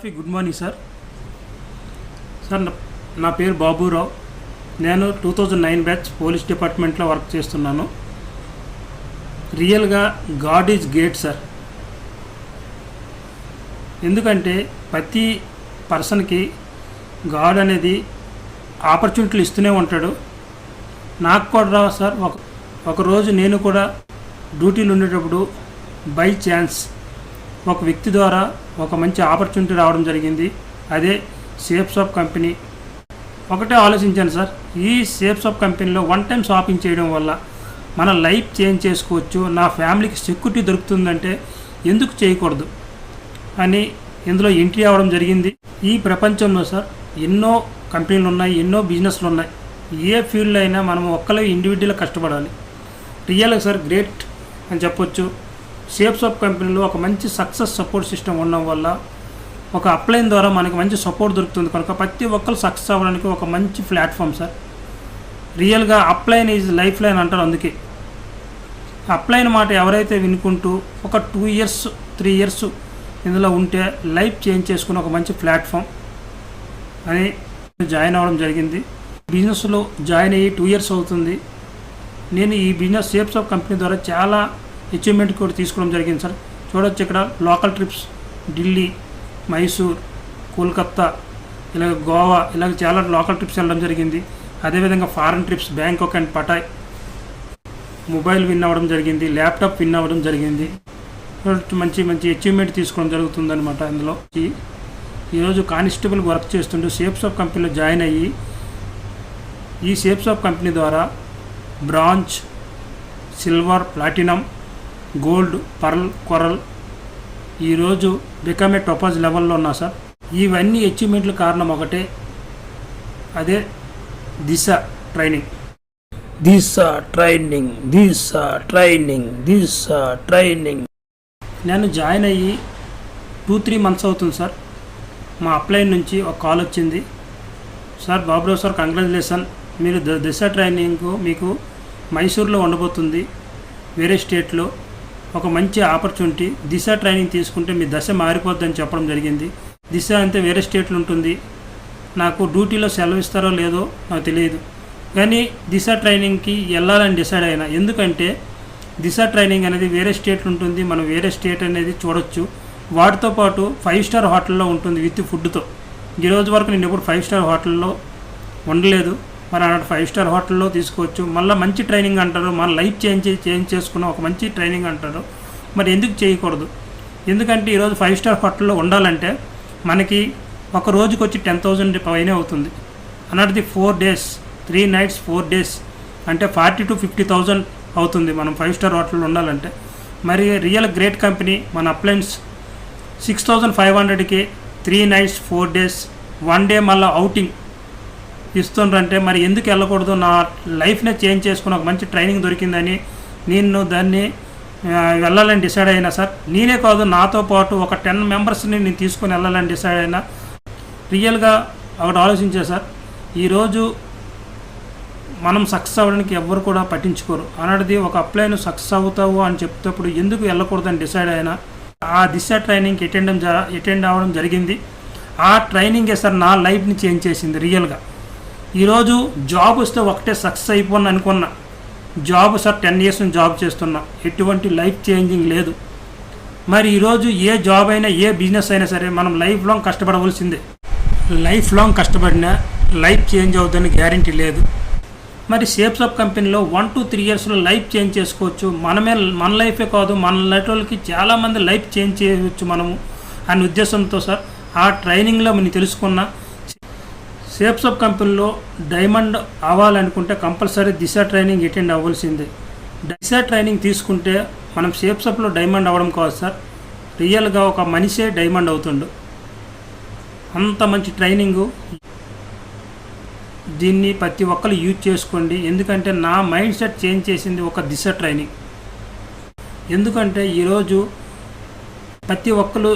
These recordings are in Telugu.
Good morning sir. నా పేరు బాబురావు. నేను 2009 బ్యాచ్ పోలీస్ డిపార్ట్మెంట్లో వర్క్ చేస్తున్నాను. రియల్గా గాడ్ ఈజ్ గ్రేట్ సార్. ఎందుకంటే ప్రతి పర్సన్కి గాడ్ అనేది ఆపర్చునిటీలు ఇస్తూనే ఉంటాడు. నాకు కూడా సార్ ఒకరోజు నేను కూడా డ్యూటీలు ఉండేటప్పుడు బై ఛాన్స్ ఒక వ్యక్తి ద్వారా ఒక మంచి ఆపర్చునిటీ రావడం జరిగింది. అదే సేఫ్స్ ఆఫ్ కంపెనీ. ఒకటే ఆలోచించాను సార్, ఈ సేఫ్స్ ఆఫ్ కంపెనీలో వన్ టైం షాపింగ్ చేయడం వల్ల మన లైఫ్ చేంజ్ చేసుకోవచ్చు, నా ఫ్యామిలీకి సెక్యూరిటీ దొరుకుతుందంటే ఎందుకు చేయకూడదు అని ఇందులో ఎంట్రీ అవ్వడం జరిగింది. ఈ ప్రపంచంలో సార్ ఎన్నో కంపెనీలు ఉన్నాయి, ఎన్నో బిజినెస్లు ఉన్నాయి. ఏ ఫీల్డ్లో అయినా మనం ఒక్కలే ఇండివిజువల్గా కష్టపడాలి. రియల్గా సార్ గ్రేట్ అని చెప్పొచ్చు. సేఫ్స్ ఆఫ్ కంపెనీలో ఒక మంచి సక్సెస్ సపోర్ట్ సిస్టమ్ ఉండడం వల్ల ఒక అప్లైన్ ద్వారా మనకి మంచి సపోర్ట్ దొరుకుతుంది. కనుక ప్రతి ఒక్కరు సక్సెస్ అవ్వడానికి ఒక మంచి ప్లాట్ఫామ్ సార్. రియల్గా అప్లైన్ ఈజ్ లైఫ్ లైన్ అంటారు. అందుకే అప్లైన్ మాట ఎవరైతే వినుకుంటూ ఒక 2 years 3 years ఇందులో ఉంటే లైఫ్ చేంజ్ చేసుకుని ఒక మంచి ప్లాట్ఫామ్ అని జాయిన్ అవ్వడం జరిగింది. బిజినెస్లో జాయిన్ అయ్యి 2 years అవుతుంది. నేను ఈ బిజినెస్ సేఫ్స్ ఆఫ్ కంపెనీ ద్వారా చాలా అచీవ్మెంట్ కూడా తీసుకోవడం జరిగింది సార్. చూడొచ్చు ఇక్కడ లోకల్ ట్రిప్స్ ఢిల్లీ, మైసూర్, కోల్కత్తా, ఇలాగ గోవా, ఇలాగ చాలా లోకల్ ట్రిప్స్ వెళ్ళడం జరిగింది. అదేవిధంగా foreign trips Bangkok and Pattaya. Mobile win అవ్వడం జరిగింది, ల్యాప్టాప్ విన్ అవ్వడం జరిగింది. మంచి మంచి అచీవ్మెంట్ తీసుకోవడం జరుగుతుందన్నమాట. అందులో ఈరోజు కానిస్టేబుల్ వర్క్ చేస్తుంటూ సేఫ్స్ ఆఫ్ కంపెనీలో జాయిన్ అయ్యి ఈ సేఫ్స్ ఆఫ్ కంపెనీ ద్వారా bronze, silver, platinum, gold, pearl, coral ఈరోజు బికమ్ ఏ టోపాజ్ లెవెల్లో ఉన్నా సార్. ఇవన్నీ అచీవ్మెంట్లు కారణం ఒకటే, అదే దిశ ట్రైనింగ్. నేను జాయిన్ అయ్యి 2-3 months అవుతుంది సార్. మా అప్లైన్ నుంచి ఒక కాల్ వచ్చింది. సార్ బాబురావు సార్, కంగ్రాచులేషన్, మీరు దిశ ట్రైనింగ్ మీకు మైసూర్లో ఉండబోతుంది, వేరే స్టేట్లో ఒక మంచి ఆపర్చునిటీ. దిశ ట్రైనింగ్ తీసుకుంటే మీ దశ మారిపోద్దని చెప్పడం జరిగింది. దిశ అంతే వేరే స్టేట్లో ఉంటుంది. నాకు డ్యూటీలో సెలవు ఇస్తారో లేదో నాకు తెలియదు, కానీ దిశ ట్రైనింగ్కి వెళ్ళాలని డిసైడ్ అయినా. ఎందుకంటే దిశ ట్రైనింగ్ అనేది వేరే స్టేట్లో ఉంటుంది, మనం వేరే స్టేట్ అనేది చూడొచ్చు. వాటితో పాటు 5 star హోటల్లో ఉంటుంది విత్ ఫుడ్తో. ఈరోజు వరకు నేను ఎప్పుడు 5 star హోటల్లో ఉండలేదు. మరి అన్నట్టు 5 star హోటల్లో తీసుకోవచ్చు. మళ్ళీ మంచి ట్రైనింగ్ అంటారు, మన లైఫ్ చేంజ్ చేసుకున్న ఒక మంచి ట్రైనింగ్ అంటారు. మరి ఎందుకు చేయకూడదు? ఎందుకంటే ఈరోజు 5 star హోటల్లో ఉండాలంటే మనకి ఒక రోజుకి వచ్చి 10,000 పైనే అవుతుంది. అన్నది 4 days 3 nights 4 days అంటే 40,000 to 50,000 అవుతుంది మనం 5 star హోటల్లో ఉండాలంటే. మరి రియల్ గ్రేట్ కంపెనీ మన అప్లయన్స్ 6,500కి 3 nights 4 days 1 day మళ్ళీ అవుటింగ్ ఇస్తుండ్రంటే మరి ఎందుకు వెళ్ళకూడదు? నా లైఫ్నే చేంజ్ చేసుకుని ఒక మంచి ట్రైనింగ్ దొరికిందని నేను దాన్ని వెళ్ళాలని డిసైడ్ అయినా సార్. నేనే కాదు, నాతో పాటు ఒక 10 members-ని నేను తీసుకొని వెళ్ళాలని డిసైడ్ అయినా. రియల్గా ఒకటి ఆలోచించే సార్, ఈరోజు మనం సక్సెస్ అవ్వడానికి ఎవ్వరు కూడా పట్టించుకోరు. అన్నది ఒక అప్లైన్ సక్సెస్ అవుతావు అని చెప్తేప్పుడు ఎందుకు వెళ్ళకూడదని డిసైడ్ అయినా. ఆ దిశ ట్రైనింగ్కి అటెండ్ అవ్వడం జరిగింది. ఆ ట్రైనింగే సార్ నా లైఫ్ని చేంజ్ చేసింది. రియల్గా ఈరోజు జాబ్ వస్తే ఒకటే సక్సెస్ అయిపోను అనుకున్నా. జాబ్ సార్ 10 years నుంచి జాబ్ చేస్తున్నా, ఎటువంటి లైఫ్ చేంజింగ్ లేదు. మరి ఈరోజు ఏ జాబ్ అయినా ఏ బిజినెస్ అయినా సరే మనం లైఫ్ లాంగ్ కష్టపడవలసిందే. లైఫ్ లాంగ్ కష్టపడినా లైఫ్ చేంజ్ అవుతుందని గ్యారంటీ లేదు. మరి సేఫ్స్ ఆఫ్ కంపెనీలో 1 to 3 yearsలో లైఫ్ చేంజ్ చేసుకోవచ్చు. మన లైఫే కాదు, మన లైఫ్కి చాలామంది లైఫ్ చేంజ్ చేయవచ్చు మనము అనే ఉద్దేశంతో సార్ ఆ ట్రైనింగ్లో మనం తెలుసుకున్న. సేఫ్స్ ఆఫ్ కంపెనీలో డైమండ్ అవ్వాలనుకుంటే కంపల్సరీ దిశ ట్రైనింగ్ అటెండ్ అవ్వాల్సిందే. దిశ ట్రైనింగ్ తీసుకుంటే మనం సేఫ్స్ ఆఫ్లో డైమండ్ అవ్వడం కాదు సార్, రియల్గా ఒక మనిషే డైమండ్ అవుతుండు. అంత మంచి ట్రైనింగు. దీన్ని ప్రతి ఒక్కరు యూజ్ చేసుకోండి. ఎందుకంటే నా మైండ్ సెట్ చేంజ్ చేసింది ఒక దిశ ట్రైనింగ్. ఎందుకంటే ఈరోజు ప్రతి ఒక్కరు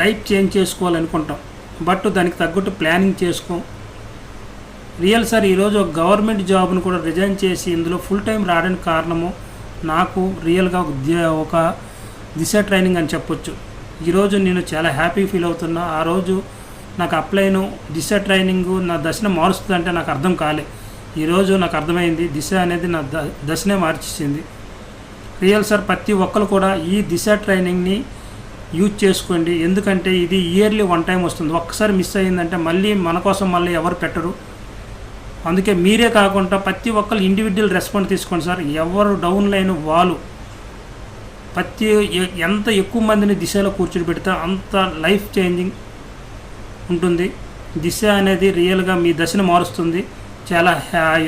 లైఫ్ చేంజ్ చేసుకోవాలనుకుంటాం, బట్ దానికి తగ్గట్టు ప్లానింగ్ చేసుకో. రియల్ సార్ ఈరోజు ఒక గవర్నమెంట్ జాబ్ను కూడా రిజైన్ చేసి ఇందులో ఫుల్ టైం రావడానికి కారణము నాకు రియల్గా ఒక దిశ ట్రైనింగ్ అని చెప్పొచ్చు. ఈరోజు నేను చాలా హ్యాపీ ఫీల్ అవుతున్నా. ఆ రోజు నాకు అప్లైను దిశ ట్రైనింగు నా దశను మారుస్తుందంటే నాకు అర్థం కాలే. ఈరోజు నాకు అర్థమైంది, దిశ అనేది నా దశనే మార్చేసింది. రియల్ సార్, ప్రతి ఒక్కరు కూడా ఈ దిశ ట్రైనింగ్ని యూజ్ చేసుకోండి. ఎందుకంటే ఇది ఇయర్లీ 1 టైం వస్తుంది. ఒక్కసారి మిస్ అయ్యిందంటే మళ్ళీ మన కోసం మళ్ళీ ఎవరు పెట్టరు. అందుకే మీరే కాకుండా ప్రతి ఒక్కరు ఇండివిజువల్ రెస్పాన్స్ తీసుకోండి సార్. ఎవరు డౌన్ లైన్ వాళ్ళు ఎంత ఎక్కువ మందిని దిశలో కూర్చోబెడితే అంత లైఫ్ చేంజింగ్ ఉంటుంది. దిశ అనేది రియల్గా మీ దశను మారుస్తుంది. చాలా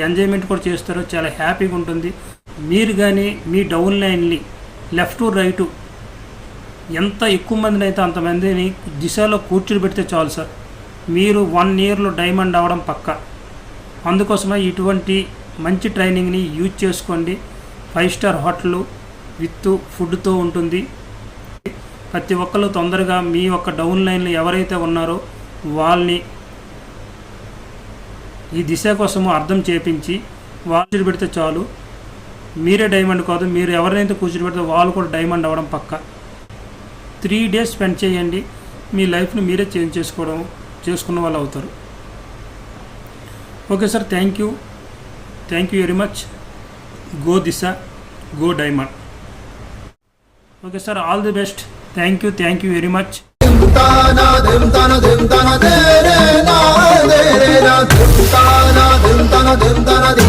ఎంజాయ్మెంట్ కూడా చేస్తారు, చాలా హ్యాపీగా ఉంటుంది. మీరు కానీ మీ డౌన్ లైన్ని లెఫ్ట్ రైటు ఎంత ఎక్కువ మందిని అయితే అంతమందిని దిశలో కూర్చోబెడితే చాలు సార్, మీరు 1 ఇయర్లో డైమండ్ అవ్వడం పక్కా. అందుకోసమే ఇటువంటి మంచి ట్రైనింగ్ని యూజ్ చేసుకోండి. 5 స్టార్ హోటల్ విత్ ఫుడ్తో ఉంటుంది. ప్రతి ఒక్కరు తొందరగా మీ యొక్క డౌన్ లైన్లు ఎవరైతే ఉన్నారో వాళ్ళని ఈ దిశ కోసము అర్థం చేపించి వాళ్ళు పెడితే చాలు, మీరే డైమండ్ కాదు, మీరు ఎవరైతే కూర్చుని పెడితే వాళ్ళు కూడా డైమండ్ అవ్వడం పక్కా. 3 డేస్ స్పెండ్ చేయండి, మీ లైఫ్ని మీరే చేంజ్ చేసుకున్న వాళ్ళు అవుతారు. Okay sir, thank you very much. Go Disha, go diamond. Okay sir, all the best. Thank you very much. dim tana